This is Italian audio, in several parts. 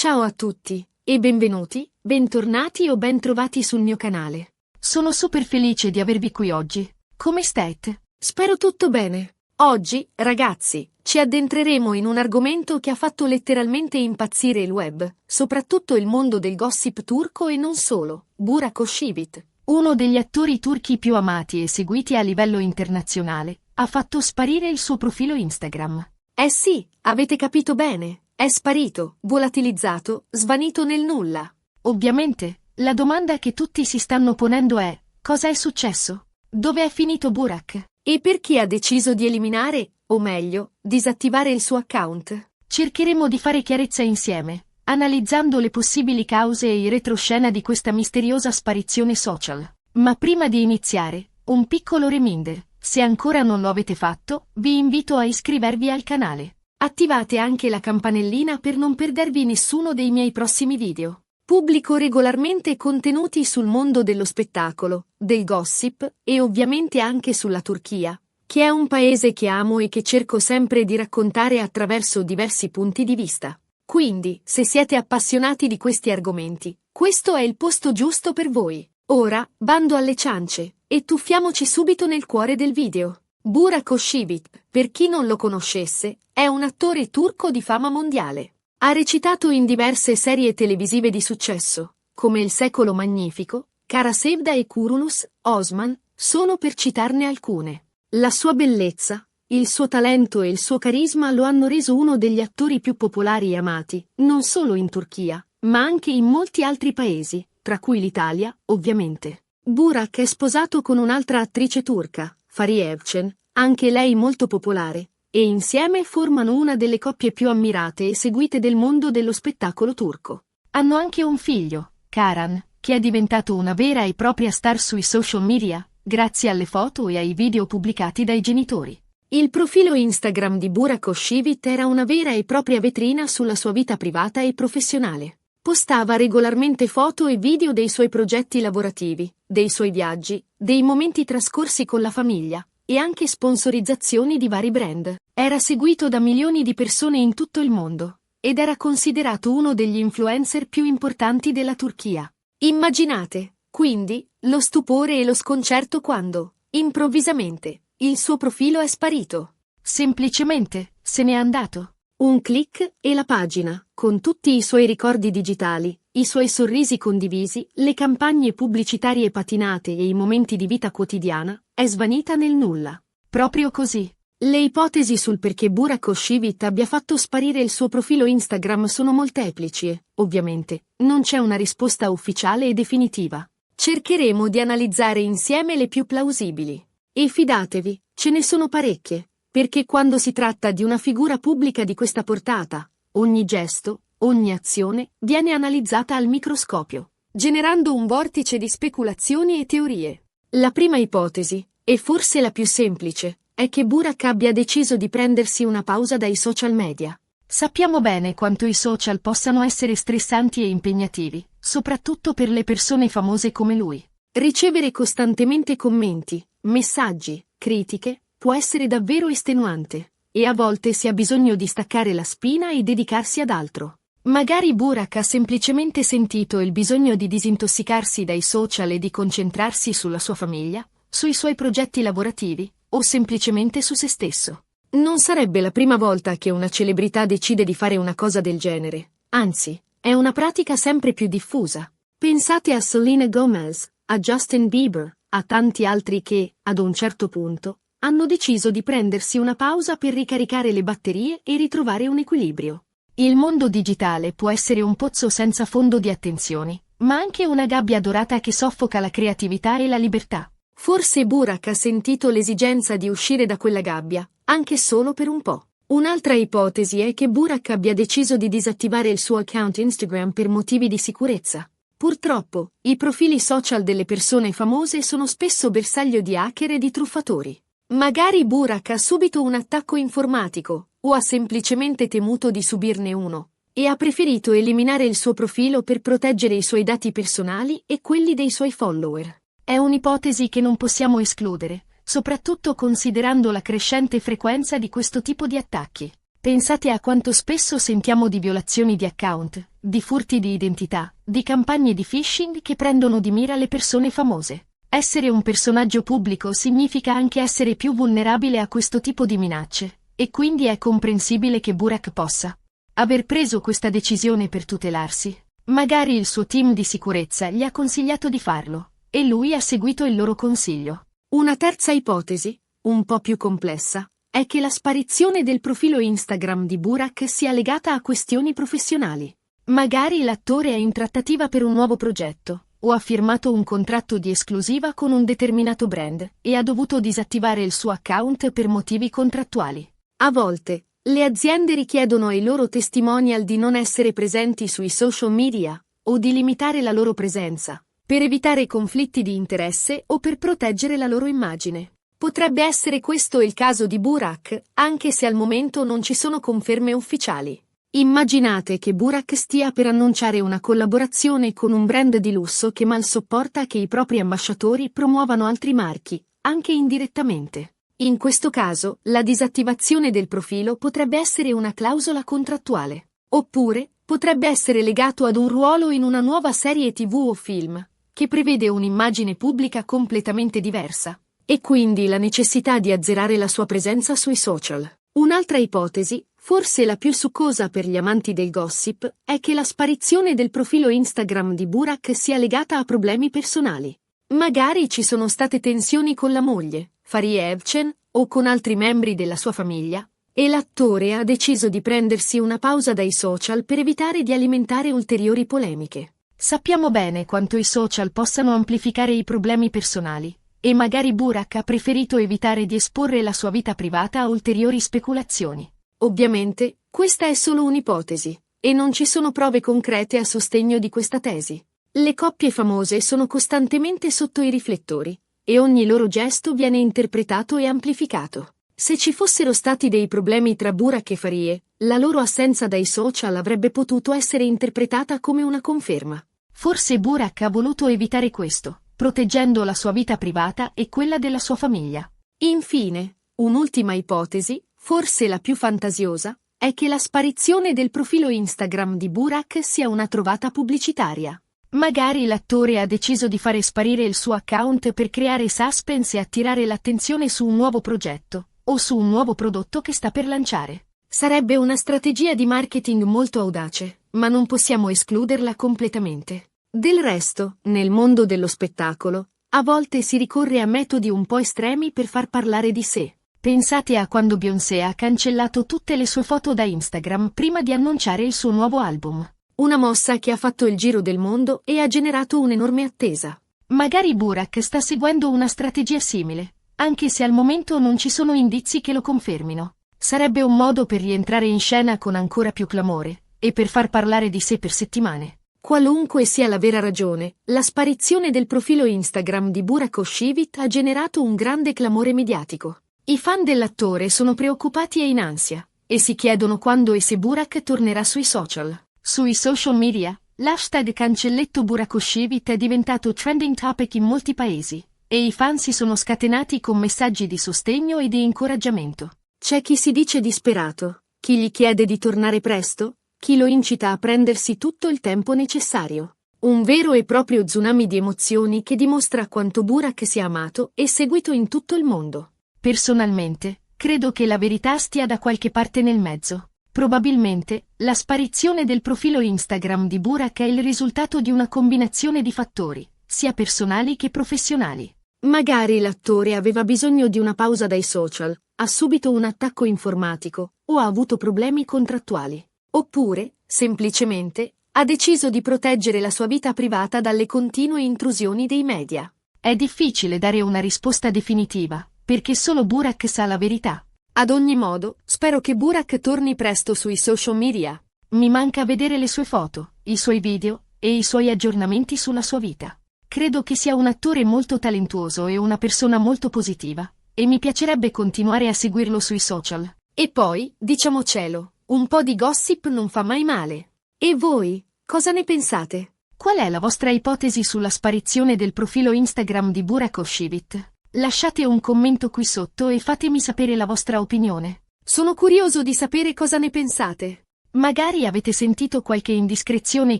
Ciao a tutti, e bentornati o bentrovati sul mio canale. Sono super felice di avervi qui oggi. Come state? Spero tutto bene. Oggi, ragazzi, ci addentreremo in un argomento che ha fatto letteralmente impazzire il web, soprattutto il mondo del gossip turco e non solo, Burak Özçivit. Uno degli attori turchi più amati e seguiti a livello internazionale, ha fatto sparire il suo profilo Instagram. Eh sì, avete capito bene. È sparito, volatilizzato, svanito nel nulla. Ovviamente, la domanda che tutti si stanno ponendo è: cosa è successo? Dove è finito Burak? E perché ha deciso di eliminare, o meglio, disattivare il suo account? Cercheremo di fare chiarezza insieme, analizzando le possibili cause e i retroscena di questa misteriosa sparizione social. Ma prima di iniziare, un piccolo reminder: se ancora non lo avete fatto, vi invito a iscrivervi al canale. Attivate anche la campanellina per non perdervi nessuno dei miei prossimi video. Pubblico regolarmente contenuti sul mondo dello spettacolo, del gossip e ovviamente anche sulla Turchia, che è un paese che amo e che cerco sempre di raccontare attraverso diversi punti di vista. Quindi, se siete appassionati di questi argomenti, questo è il posto giusto per voi. Ora, bando alle ciance, e tuffiamoci subito nel cuore del video. Burak Özçivit, per chi non lo conoscesse, è un attore turco di fama mondiale. Ha recitato in diverse serie televisive di successo, come Il Secolo Magnifico, Kara Sevda e Kurulus, Osman, solo per citarne alcune. La sua bellezza, il suo talento e il suo carisma lo hanno reso uno degli attori più popolari e amati, non solo in Turchia, ma anche in molti altri paesi, tra cui l'Italia, ovviamente. Burak è sposato con un'altra attrice turca, Fariye Evcen, anche lei molto popolare, e insieme formano una delle coppie più ammirate e seguite del mondo dello spettacolo turco. Hanno anche un figlio, Karan, che è diventato una vera e propria star sui social media, grazie alle foto e ai video pubblicati dai genitori. Il profilo Instagram di Burak Özçivit era una vera e propria vetrina sulla sua vita privata e professionale. Postava regolarmente foto e video dei suoi progetti lavorativi, dei suoi viaggi, dei momenti trascorsi con la famiglia, e anche sponsorizzazioni di vari brand. Era seguito da milioni di persone in tutto il mondo, ed era considerato uno degli influencer più importanti della Turchia. Immaginate, quindi, lo stupore e lo sconcerto quando, improvvisamente, il suo profilo è sparito. Semplicemente, se n'è andato. Un click e la pagina, con tutti i suoi ricordi digitali, i suoi sorrisi condivisi, le campagne pubblicitarie patinate e i momenti di vita quotidiana, è svanita nel nulla. Proprio così. Le ipotesi sul perché Burak Özçivit abbia fatto sparire il suo profilo Instagram sono molteplici e, ovviamente, non c'è una risposta ufficiale e definitiva. Cercheremo di analizzare insieme le più plausibili. E fidatevi, ce ne sono parecchie, perché quando si tratta di una figura pubblica di questa portata, ogni gesto, ogni azione, viene analizzata al microscopio, generando un vortice di speculazioni e teorie. La prima ipotesi, e forse la più semplice, è che Burak abbia deciso di prendersi una pausa dai social media. Sappiamo bene quanto i social possano essere stressanti e impegnativi, soprattutto per le persone famose come lui. Ricevere costantemente commenti, messaggi, critiche, può essere davvero estenuante, e a volte si ha bisogno di staccare la spina e dedicarsi ad altro. Magari Burak ha semplicemente sentito il bisogno di disintossicarsi dai social e di concentrarsi sulla sua famiglia, sui suoi progetti lavorativi, o semplicemente su se stesso. Non sarebbe la prima volta che una celebrità decide di fare una cosa del genere, anzi, è una pratica sempre più diffusa. Pensate a Selena Gomez, a Justin Bieber, a tanti altri che, ad un certo punto, hanno deciso di prendersi una pausa per ricaricare le batterie e ritrovare un equilibrio. Il mondo digitale può essere un pozzo senza fondo di attenzioni, ma anche una gabbia dorata che soffoca la creatività e la libertà. Forse Burak ha sentito l'esigenza di uscire da quella gabbia, anche solo per un po'. Un'altra ipotesi è che Burak abbia deciso di disattivare il suo account Instagram per motivi di sicurezza. Purtroppo, i profili social delle persone famose sono spesso bersaglio di hacker e di truffatori. Magari Burak ha subito un attacco informatico, o ha semplicemente temuto di subirne uno, e ha preferito eliminare il suo profilo per proteggere i suoi dati personali e quelli dei suoi follower. È un'ipotesi che non possiamo escludere, soprattutto considerando la crescente frequenza di questo tipo di attacchi. Pensate a quanto spesso sentiamo di violazioni di account, di furti di identità, di campagne di phishing che prendono di mira le persone famose. Essere un personaggio pubblico significa anche essere più vulnerabile a questo tipo di minacce, e quindi è comprensibile che Burak possa aver preso questa decisione per tutelarsi. Magari il suo team di sicurezza gli ha consigliato di farlo, e lui ha seguito il loro consiglio. Una terza ipotesi, un po' più complessa, è che la sparizione del profilo Instagram di Burak sia legata a questioni professionali. Magari l'attore è in trattativa per un nuovo progetto, o ha firmato un contratto di esclusiva con un determinato brand, e ha dovuto disattivare il suo account per motivi contrattuali. A volte, le aziende richiedono ai loro testimonial di non essere presenti sui social media, o di limitare la loro presenza, per evitare conflitti di interesse o per proteggere la loro immagine. Potrebbe essere questo il caso di Burak, anche se al momento non ci sono conferme ufficiali. Immaginate che Burak stia per annunciare una collaborazione con un brand di lusso che mal sopporta che i propri ambasciatori promuovano altri marchi, anche indirettamente. In questo caso, la disattivazione del profilo potrebbe essere una clausola contrattuale. Oppure, potrebbe essere legato ad un ruolo in una nuova serie TV o film, che prevede un'immagine pubblica completamente diversa, e quindi la necessità di azzerare la sua presenza sui social. Un'altra ipotesi, forse la più succosa per gli amanti del gossip, è che la sparizione del profilo Instagram di Burak sia legata a problemi personali. Magari ci sono state tensioni con la moglie, Fariye Evcen, o con altri membri della sua famiglia, e l'attore ha deciso di prendersi una pausa dai social per evitare di alimentare ulteriori polemiche. Sappiamo bene quanto i social possano amplificare i problemi personali, e magari Burak ha preferito evitare di esporre la sua vita privata a ulteriori speculazioni. Ovviamente, questa è solo un'ipotesi, e non ci sono prove concrete a sostegno di questa tesi. Le coppie famose sono costantemente sotto i riflettori, e ogni loro gesto viene interpretato e amplificato. Se ci fossero stati dei problemi tra Burak e Fariye, la loro assenza dai social avrebbe potuto essere interpretata come una conferma. Forse Burak ha voluto evitare questo, proteggendo la sua vita privata e quella della sua famiglia. Infine, un'ultima ipotesi, forse la più fantasiosa, è che la sparizione del profilo Instagram di Burak sia una trovata pubblicitaria. Magari l'attore ha deciso di fare sparire il suo account per creare suspense e attirare l'attenzione su un nuovo progetto, o su un nuovo prodotto che sta per lanciare. Sarebbe una strategia di marketing molto audace, ma non possiamo escluderla completamente. Del resto, nel mondo dello spettacolo, a volte si ricorre a metodi un po' estremi per far parlare di sé. Pensate a quando Beyoncé ha cancellato tutte le sue foto da Instagram prima di annunciare il suo nuovo album. Una mossa che ha fatto il giro del mondo e ha generato un'enorme attesa. Magari Burak sta seguendo una strategia simile, anche se al momento non ci sono indizi che lo confermino. Sarebbe un modo per rientrare in scena con ancora più clamore, e per far parlare di sé per settimane. Qualunque sia la vera ragione, la sparizione del profilo Instagram di Burak Oshivit ha generato un grande clamore mediatico. I fan dell'attore sono preoccupati e in ansia, e si chiedono quando e se Burak tornerà sui social. Sui social media, l'hashtag cancelletto Burak Oshivit è diventato trending topic in molti paesi, e i fan si sono scatenati con messaggi di sostegno e di incoraggiamento. C'è chi si dice disperato, chi gli chiede di tornare presto, chi lo incita a prendersi tutto il tempo necessario. Un vero e proprio tsunami di emozioni che dimostra quanto Burak sia amato e seguito in tutto il mondo. Personalmente, credo che la verità stia da qualche parte nel mezzo. Probabilmente, la sparizione del profilo Instagram di Burak è il risultato di una combinazione di fattori, sia personali che professionali. Magari l'attore aveva bisogno di una pausa dai social, ha subito un attacco informatico, o ha avuto problemi contrattuali. Oppure, semplicemente, ha deciso di proteggere la sua vita privata dalle continue intrusioni dei media. È difficile dare una risposta definitiva, perché solo Burak sa la verità. Ad ogni modo, spero che Burak torni presto sui social media. Mi manca vedere le sue foto, i suoi video, e i suoi aggiornamenti sulla sua vita. Credo che sia un attore molto talentuoso e una persona molto positiva, e mi piacerebbe continuare a seguirlo sui social. E poi, diciamocelo, un po' di gossip non fa mai male. E voi, cosa ne pensate? Qual è la vostra ipotesi sulla sparizione del profilo Instagram di Burak Oshivit? Lasciate un commento qui sotto e fatemi sapere la vostra opinione. Sono curioso di sapere cosa ne pensate. Magari avete sentito qualche indiscrezione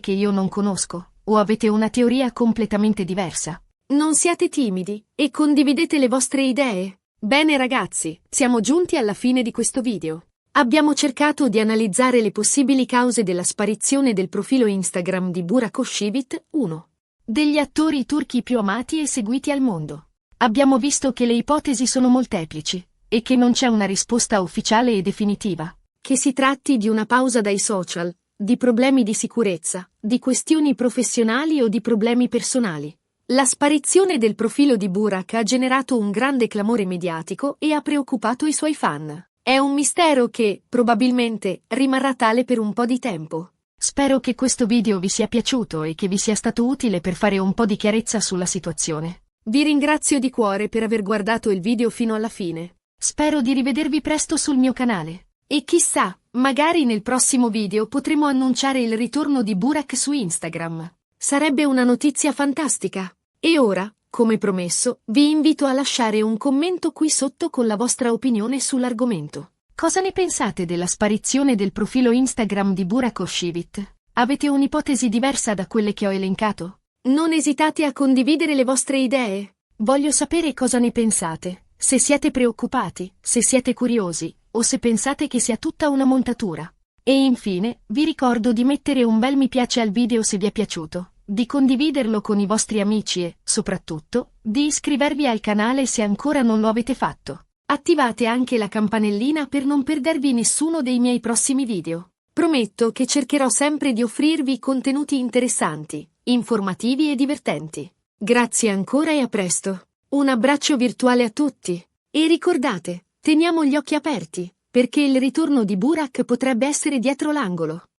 che io non conosco, o avete una teoria completamente diversa. Non siate timidi e condividete le vostre idee. Bene ragazzi, siamo giunti alla fine di questo video. Abbiamo cercato di analizzare le possibili cause della sparizione del profilo Instagram di Burak Özçivit, uno degli attori turchi più amati e seguiti al mondo. Abbiamo visto che le ipotesi sono molteplici, e che non c'è una risposta ufficiale e definitiva. Che si tratti di una pausa dai social, di problemi di sicurezza, di questioni professionali o di problemi personali. La sparizione del profilo di Burak ha generato un grande clamore mediatico e ha preoccupato i suoi fan. È un mistero che, probabilmente, rimarrà tale per un po' di tempo. Spero che questo video vi sia piaciuto e che vi sia stato utile per fare un po' di chiarezza sulla situazione. Vi ringrazio di cuore per aver guardato il video fino alla fine. Spero di rivedervi presto sul mio canale. E chissà, magari nel prossimo video potremo annunciare il ritorno di Burak su Instagram. Sarebbe una notizia fantastica. E ora, come promesso, vi invito a lasciare un commento qui sotto con la vostra opinione sull'argomento. Cosa ne pensate della sparizione del profilo Instagram di Burak Özçivit? Avete un'ipotesi diversa da quelle che ho elencato? Non esitate a condividere le vostre idee. Voglio sapere cosa ne pensate, se siete preoccupati, se siete curiosi, o se pensate che sia tutta una montatura. E infine, vi ricordo di mettere un bel mi piace al video se vi è piaciuto, di condividerlo con i vostri amici e, soprattutto, di iscrivervi al canale se ancora non lo avete fatto. Attivate anche la campanellina per non perdervi nessuno dei miei prossimi video. Prometto che cercherò sempre di offrirvi contenuti interessanti, informativi e divertenti. Grazie ancora e a presto. Un abbraccio virtuale a tutti. E ricordate, teniamo gli occhi aperti, perché il ritorno di Burak potrebbe essere dietro l'angolo.